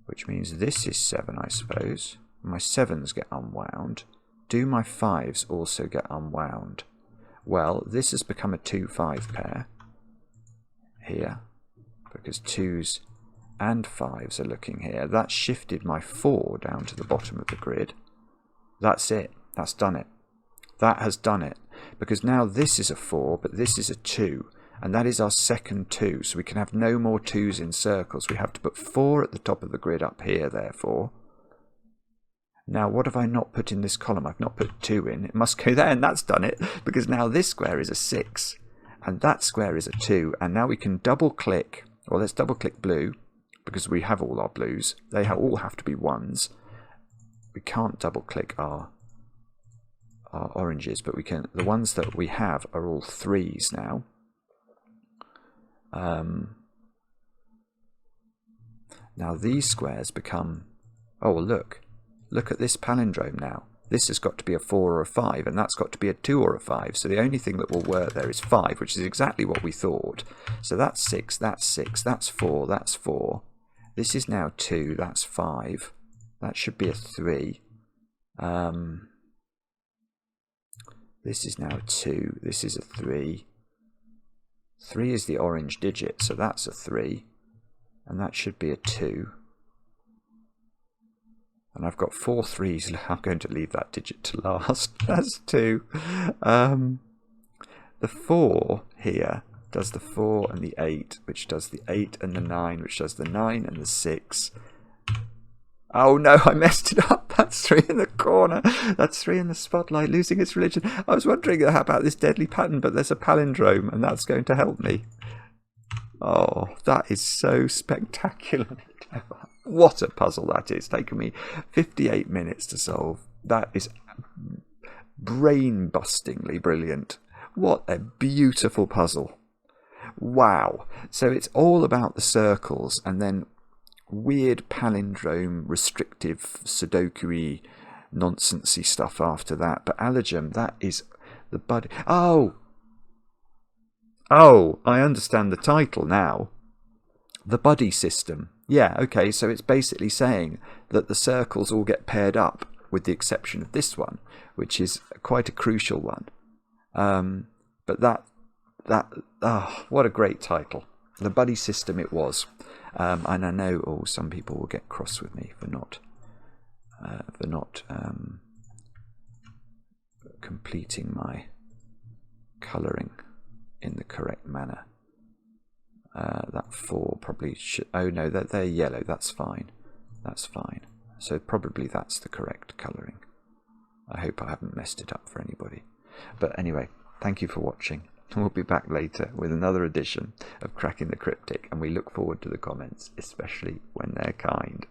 Which means this is 7, I suppose. My 7s get unwound. Do my 5s also get unwound? Well, this has become a 2-5 pair here, because 2s and 5s are looking here. That shifted my 4 down to the bottom of the grid. That's it. That's done it. That has done it. Because now this is a 4, but this is a 2. And that is our second 2. So we can have no more 2s in circles. We have to put 4 at the top of the grid up here, therefore. Now, what have I not put in this column? I've not put 2 in. It must go there, and that's done it. Because now this square is a 6. And that square is a 2. And now we can double-click. Well, let's double-click blue. Because we have all our blues. They all have to be 1s. We can't double-click our oranges, but we can. The ones that we have are all 3s now. Now these squares become. Oh, look at this palindrome now. This has got to be a 4 or a 5, and that's got to be a 2 or a 5. So the only thing that will work there is 5, which is exactly what we thought. So that's 6, that's 4, that's 4. This is now 2, that's 5. That should be a 3. This is now 2, this is a 3. 3 is the orange digit, so that's a 3. And that should be a 2. And I've got 4 3s. I'm going to leave that digit to last. That's 2. The 4 here does the 4 and the 8, which does the 8 and the 9, which does the 9 and the 6. Oh no, I messed it up. That's 3 in the corner. That's 3 in the spotlight, losing its religion. I was wondering how about this deadly pattern, but there's a palindrome, and that's going to help me. Oh, that is so spectacularly clever. What a puzzle that is. It's taken me 58 minutes to solve. That is brain-bustingly brilliant. What a beautiful puzzle. Wow. So it's all about the circles and then weird palindrome, restrictive, Sudoku-y, nonsensy stuff after that. But Allagem, that is the buddy. Oh, I understand the title now. The buddy system. Yeah, okay, so it's basically saying that the circles all get paired up with the exception of this one, which is quite a crucial one. But what a great title. The buddy system it was. And I know some people will get cross with me for not completing my colouring in the correct manner. That 4 probably should... Oh no, they're yellow. That's fine. That's fine. So probably that's the correct colouring. I hope I haven't messed it up for anybody. But anyway, thank you for watching. We'll be back later with another edition of Cracking the Cryptic, and we look forward to the comments, especially when they're kind.